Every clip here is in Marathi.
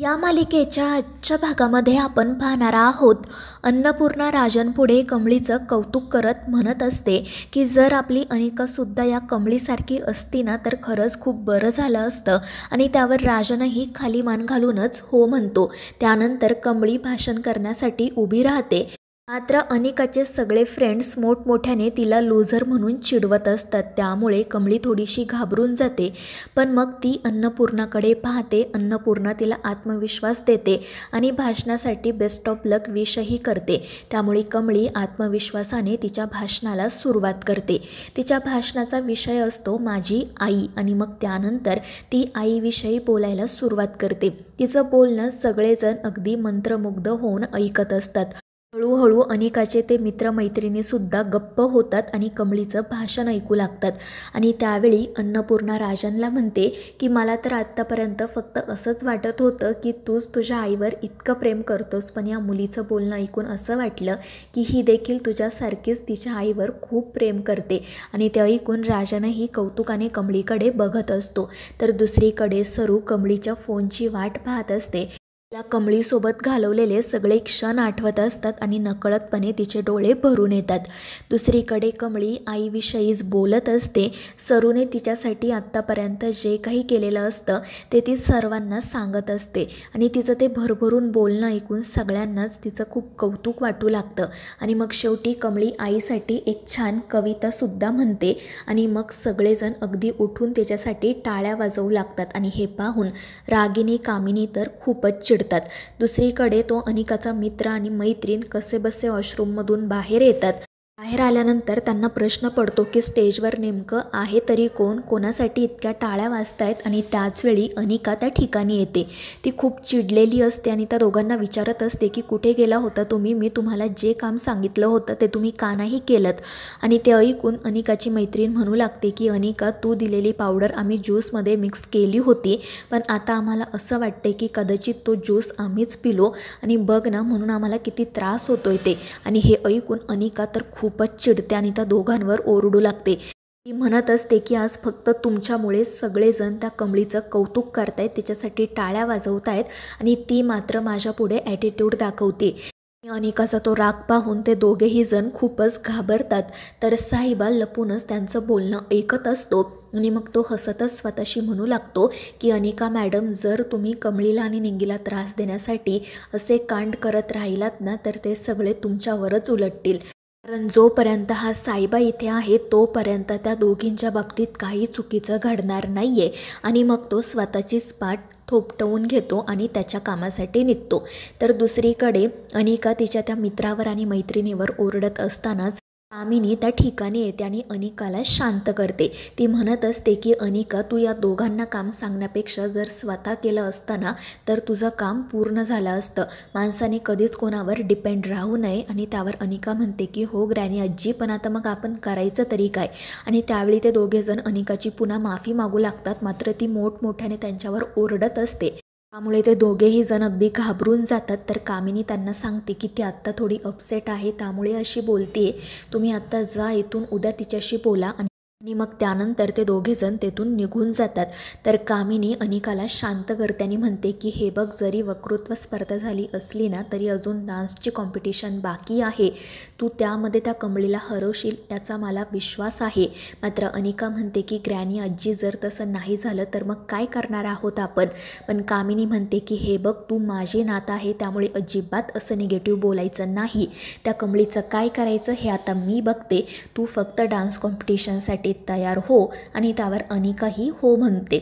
या मालिकेच्या आजच्या भागामध्ये आपण पाहणार आहोत अन्नपूर्णा राजनपुढे कमळीचं कौतुक करत म्हणत असते की जर आपली अनिकासुद्धा या कमळीसारखी असती ना तर खरंच खूप बरं झालं असतं आणि त्यावर राजनही खाली मान घालूनच हो म्हणतो। त्यानंतर कमळी भाषण करण्यासाठी उभी राहते, मात्र अनिकाचे सगळे फ्रेंड्स मोठमोठ्याने तिला लूझर म्हणून चिडवत असतात, त्यामुळे कमळी थोडीशी घाबरून जाते। पण मग ती अन्नपूर्णाकडे पाहते, अन्नपूर्णा तिला आत्मविश्वास देते आणि भाषणासाठी बेस्ट ऑफ लक विशही करते। त्यामुळे कमळी आत्मविश्वासाने तिच्या भाषणाला सुरुवात करते। तिच्या भाषणाचा विषय असतो माझी आई आणि मग त्यानंतर ती आईविषयी बोलायला सुरुवात करते। तिचं बोलणं सगळेजण अगदी मंत्रमुग्ध होऊन ऐकत असतात। हळूहळू अनिकाचे ते मित्रमैत्रिणीसुद्धा गप्प होतात आणि कमळीचं भाषण ऐकू लागतात। आणि त्यावेळी अन्नपूर्णा राजनला म्हणते की मला तर आत्तापर्यंत फक्त असंच वाटत होतं की तूच तुझ्या आईवर इतकं प्रेम करतोस, पण या मुलीचं बोलणं ऐकून असं वाटलं की ही देखील तुझ्यासारखीच तिच्या आईवर खूप प्रेम करते। आणि ते ऐकून राजनही कौतुकाने कमळीकडे बघत असतो। तर दुसरीकडे सरू कमळीच्या फोनची वाट पाहत असते। तिला कमळीसोबत घालवलेले सगळे क्षण आठवत असतात आणि नकळतपणे तिचे डोळे भरून येतात। दुसरीकडे कमळी आईविषयीच बोलत असते। सरूने तिच्यासाठी आत्तापर्यंत जे काही केलेलं असतं ते ती सर्वांना सांगत असते आणि तिचं ते भरभरून बोलणं ऐकून सगळ्यांनाच तिचं खूप कौतुक वाटू लागतं। आणि मग शेवटी कमळी आईसाठी एक छान कवितासुद्धा म्हणते आणि मग सगळेजण अगदी उठून तिच्यासाठी टाळ्या वाजवू लागतात आणि हे पाहून रागिनी कामिनी तर खूपच चिडतात। दुसरीकडे तो अनिकाचा मित्र आणि मैत्रीण कसेबसे वॉशरूममधून बाहेर येतात। बाहेर आल्यानंतर त्यांना प्रश्न पडतो की स्टेजवर नेमकं आहे तरी कोण, कोणासाठी इतक्या टाळ्या वाजतायत। आणि त्याचवेळी अनिका त्या ठिकाणी येते। ती खूप चिडलेली असते आणि त्या दोघांना विचारत असते की कुठे गेला होता तुम्ही, मी तुम्हाला जे काम सांगितलं होतं ते तुम्ही का नाही केलंत। आणि ते ऐकून अनिकाची मैत्रीण म्हणू लागते की अनिका तू दिलेली पावडर आम्ही ज्यूसमध्ये मिक्स केली होती, पण आता आम्हाला असं वाटते की कदाचित तो ज्यूस आम्हीच पिलो आणि बघ ना म्हणून आम्हाला किती त्रास होतोय ते। आणि हे ऐकून अनिका तर खूपच चिडते आणि त्या दोघांवर ओरडू लागते। ती म्हणत असते की आज फक्त तुमच्यामुळे सगळेजण त्या कमळीचं कौतुक करतायत, तिच्यासाठी टाळ्या वाजवतायत आणि ती मात्र माझ्या पुढे ॲटिट्यूड दाखवते। अनिकाचा तो राग पाहून ते दोघेही जण खूपच घाबरतात। तर साहिबा लपूनच त्यांचं बोलणं ऐकत असतो आणि मग तो हसतच स्वतःशी म्हणू लागतो की अनिका मॅडम, जर तुम्ही कमळीला आणि निंगीला त्रास देण्यासाठी असे कांड करत राहिलात ना तर ते सगळे तुमच्यावरच उलटतील। कारण जोपर्यंत हा साहिबा इथे आहे तोपर्यंत त्या दोघींच्या बाबतीत काही चुकीचं घडणार नाही आहे। आणि मग तो स्वतःचीच पाठ थोपटवून घेतो आणि त्याच्या कामासाठी निघतो। तर दुसरीकडे अनिका तिच्या त्या मित्रावर आणि मैत्रिणीवर ओरडत असतानाच कामिनी त्या ठिकाणी येते आणि अनिकाला शांत करते। ती म्हणत असते की अनिका, तू या दोघांना काम सांगण्यापेक्षा जर स्वतः केलं असताना तर तुझं काम पूर्ण झालं असतं। माणसाने कधीच कोणावर डिपेंड राहू नये। आणि त्यावर अनिका म्हणते की हो ग्रॅनी आजी, पण आता मग आपण करायचं तरी काय। आणि त्यावेळी ते दोघेजण अनिकाची पुन्हा माफी मागू लागतात, मात्र ती मोठमोठ्याने त्यांच्यावर ओरडत असते। त्यामुळे ते दोघेही जण अगदी घाबरून जातात। तर कामिनी त्यांना सांगते की ती आत्ता थोडी अपसेट आहे, त्यामुळे अशी बोलते, तुम्ही आत्ता जा इथून, उद्या तिच्याशी बोला। आणि मग त्यानंतर ते दोघेजण तेथून निघून जातात। तर कामिनी अनिकाला शांत करते आणि म्हणते की हे बघ, जरी वक्तृत्व स्पर्धा झाली असली ना तरी अजून डान्सची कॉम्पिटिशन बाकी आहे, तू त्यामध्ये त्या कमळीला हरवशील याचा मला विश्वास आहे। मात्र अनिका म्हणते की ग्रॅनी आजी, जर तसं नाही झालं तर मग काय करणार आहोत आपण। पण कामिनी म्हणते की हे बघ, तू माझी नात आहे, त्यामुळे अजिबात असं निगेटिव्ह बोलायचं नाही। त्या कमळीचं काय करायचं हे आता मी बघते, तू फक्त डान्स कॉम्पिटिशनसाठी तयार हो। आणि त्यावर अनिकाही हो म्हणते।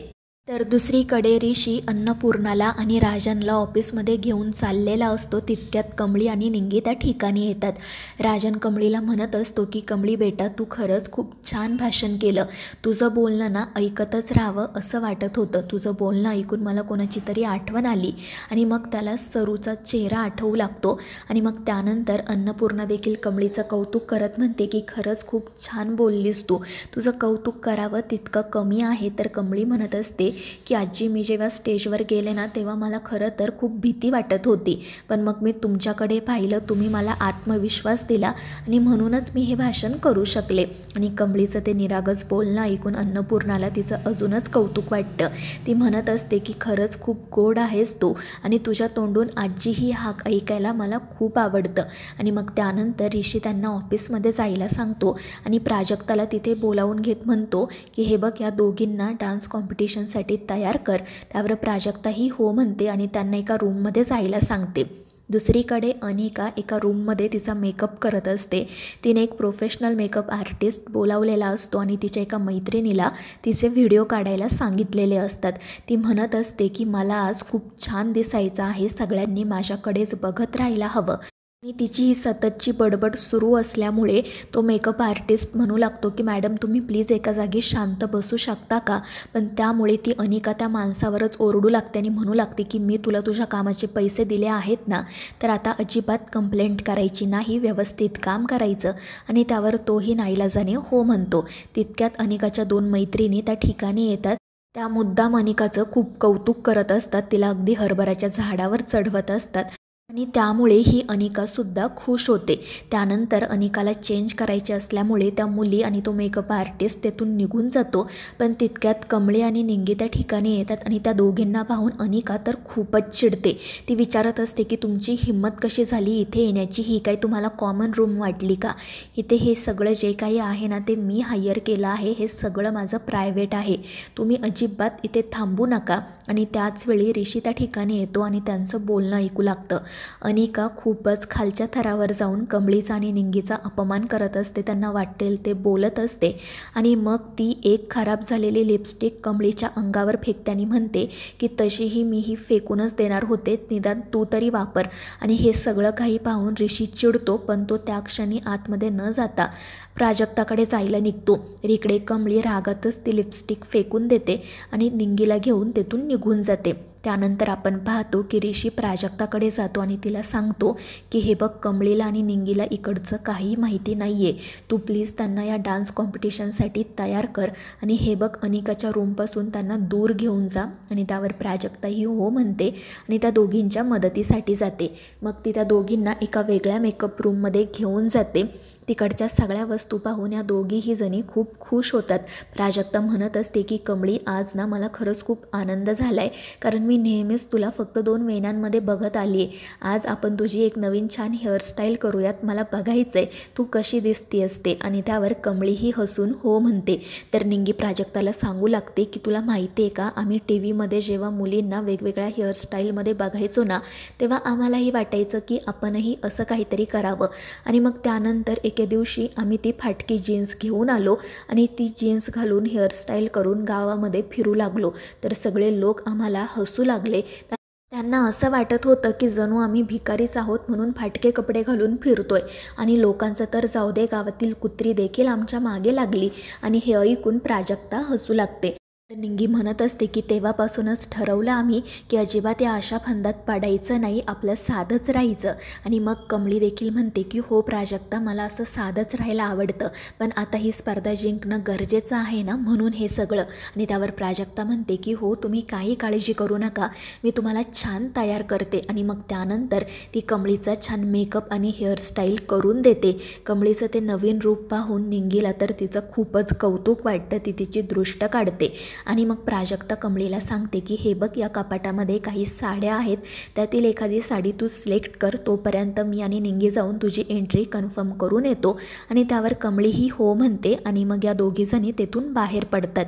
तर दुसरीकडे ऋषी अन्नपूर्णाला आणि राजनला ऑफिसमध्ये घेऊन चाललेला असतो। तितक्यात कमळी आणि निंगी त्या ठिकाणी येतात। राजन कमळीला म्हणत असतो की कमळी बेटा, तू खरंच खूप छान भाषण केलं, तुझं बोलणं ना ऐकतच राहावं असं वाटत होतं। तुझं बोलणं ऐकून मला कोणाची तरी आठवण आली। आणि मग त्याला सरूचा चेहरा आठवू लागतो। आणि मग त्यानंतर अन्नपूर्णा देखील कमळीचं कौतुक करत म्हणते की खरंच खूप छान बोललीस तू, तुझं कौतुक करावं तितकं कमी आहे। तर कमळी म्हणत असते की आजी मी जेव्हा स्टेजवर गेले ना तेव्हा मला खरं तर खूप भीती वाटत होती, पण मग मी तुमच्याकडे पाहिलं, तुम्ही मला आत्मविश्वास दिला आणि म्हणूनच मी हे भाषण करू शकले. आणि कमळीचं ते निरागस बोलणं ऐकून अन्नपूर्णाला तिचं अजूनच कौतुक वाटतं. ती म्हणत असते की खरंच खूप गोड आहेस तू आणि तुझ्या तोंडून आजी ही हाक ऐकायला मला खूप आवडतं. आणि मग त्यानंतर ऋषी त्यांना ऑफिसमध्ये जायला सांगतो आणि प्राजक्ताला तिथे बोलावून घेत म्हणतो की हे बघ, या दोघींना डान्स कॉम्पिटिशनसाठी तयार कर. त्यावर प्राजक्ता ही हो म्हणते आणि त्यांना एका रूममध्ये जायला सांगते. दुसरीकडे अनिका एका रूममध्ये तिचा मेकअप करत असते. तिने एक प्रोफेशनल मेकअप आर्टिस्ट बोलावलेला असतो आणि तिच्या एका मैत्रिणीला तिचे व्हिडिओ काढायला सांगितलेले असतात. ती म्हणत असते की मला आज खूप छान दिसायचं आहे, सगळ्यांनी माझ्याकडेच बघत राहायला हवं. आणि तिची ही सततची बडबड सुरू असल्यामुळे तो मेकअप आर्टिस्ट म्हणू लागतो की मॅडम तुम्ही प्लीज एका जागी शांत बसू शकता का. पण त्यामुळे ती अनिका त्या माणसावरच ओरडू लागते आणि म्हणू लागते की मी तुला तुझ्या कामाचे पैसे दिले आहेत ना, तर आता अजिबात कंप्लेंट करायची नाही, व्यवस्थित काम करायचं. आणि त्यावर तोही नाईलाजाने हो म्हणतो. तितक्यात अनिकाच्या 2 मैत्रिणी त्या ठिकाणी येतात. त्या मुद्दाम अनिकाचं खूप कौतुक करत असतात, तिला अगदी हरभऱ्याच्या झाडावर चढवत असतात आणि त्यामुळे ही अनिकासुद्धा खुश होते. त्यानंतर अनिकाला चेंज करायचे असल्यामुळे त्या मुली आणि तो मेकअप आर्टिस्ट तेथून निघून जातो. पण तितक्यात कमळी आणि निंगी त्या ठिकाणी येतात आणि त्या दोघींना पाहून अनिका तर खूपच चिडते. ती विचारत असते की तुमची हिंमत कशी झाली इथे येण्याची, ही काही तुम्हाला कॉमन रूम वाटली का. इथे हे सगळं जे काही आहे ना ते मी हायर केलं आहे, हे सगळं माझं प्रायव्हेट आहे, तुम्ही अजिबात इथे थांबू नका. आणि त्याचवेळी ऋषी त्या ठिकाणी येतो आणि त्यांचं बोलणं ऐकू लागतं. अनिका खूपच खालच्या थरावर जाऊन कमळीचा आणि निंगीचा अपमान करत असते, त्यांना वाटेल ते बोलत असते. आणि मग ती एक खराब झालेली लिपस्टिक कमळीच्या अंगावर फेकताना म्हणते की तशीही मी ही फेकूनच देणार होते, निदान तू तरी वापर. आणि हे सगळं काही पाहून ऋषी चिडतो, पण तो त्या क्षणी आतमध्ये न जाता प्राजक्ताकडे जायला निघतो. तर इकडे कमळी रागातच ती लिपस्टिक फेकून देते आणि निंगीला घेऊन तेथून निघून जाते. त्यानंतर आपण पाहतो की ऋषी प्राजक्ताकडे जातो आणि तिला सांगतो की हे बघ, कमळीला आणि निंगीला इकडचं काही माहिती नाही आहे, तू प्लीज त्यांना या डान्स कॉम्पिटिशनसाठी तयार कर आणि हे बघ अनिकाच्या रूमपासून त्यांना दूर घेऊन जा. आणि त्यावर प्राजक्ता ही हो म्हणते आणि त्या दोघींच्या मदतीसाठी जाते. मग ती त्या दोघींना एका वेगळ्या मेकअप रूममध्ये घेऊन जाते. तिकडच्या सगळ्या वस्तू पाहून या दोघीही जणी खूप खुश होतात. प्राजक्ता म्हणत असते की कमळी, आज ना मला खरंच खूप आनंद झाला आहे, कारण मी नेहमीच तुला फक्त 2 महिन्यांमध्ये बघत आली आहे. आज आपण तुझी एक नवीन छान हेअरस्टाईल करूयात, मला बघायचं आहे तू कशी दिसती असते. आणि त्यावर कमळीही हसून हो म्हणते. तर निंगी प्राजक्ताला सांगू लागते की तुला माहिती आहे का, आम्ही टी व्हीमध्ये जेव्हा मुलींना वेगवेगळ्या हेअरस्टाईलमध्ये बघायचो ना, तेव्हा आम्हालाही वाटायचं की आपणही असं काहीतरी करावं. आणि मग त्यानंतर एके दिवशी आम्ही ती फाटकी जीन्स घेऊन आलो आणि ती जीन्स घालून हेअरस्टाईल करून गावामध्ये फिरू लागलो. तर सगळे लोक आम्हाला हसू लागले. त्यांना असं वाटत होतं की जणू आम्ही भिकारीच आहोत म्हणून फाटके कपडे घालून फिरतोय. आणि लोकांचं तर जाऊ दे, गावातील कुत्री देखील आमच्या मागे लागली. आणि हे ऐकून प्राजक्ता हसू लागते. निंगी म्हणत असते की तेव्हापासूनच ठरवलं आम्ही की अजिबात या अशा फंदात पाडायचं नाही, आपलं साधंच राहायचं. आणि मग कमळी देखील म्हणते की हो प्राजक्ता, मला असं साधंच राहायला आवडतं, पण आता ही स्पर्धा जिंकणं गरजेचं आहे ना, म्हणून हे सगळं. आणि त्यावर प्राजक्ता म्हणते की हो, तुम्ही काही काळजी करू नका, मी तुम्हाला छान तयार करते. आणि मग त्यानंतर ती कमळीचा छान मेकअप आणि हेअरस्टाईल करून देते. कमळीचं ते नवीन रूप पाहून निंगीला तर तिचं खूपच कौतुक वाटतं, ती तिची दृष्ट काढते. आणि मग प्राजक्ता कमळीला सांगते की हे बघ, या कपाटामध्ये काही साड्या आहेत, त्यातील एखादी साडी तू सिलेक्ट कर, तोपर्यंत मी आणि निंगी जाऊन तुझी एंट्री कन्फर्म करून येतो. आणि त्यावर कमळी ही हो म्हणते आणि मग या दोघीजणी तेथून बाहेर पडतात.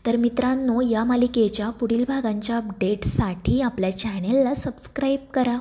तर मित्रांनो, या मालिकेच्या पुढील भागांच्या अपडेट्ससाठी आपल्या चॅनेलला सबस्क्राईब करा.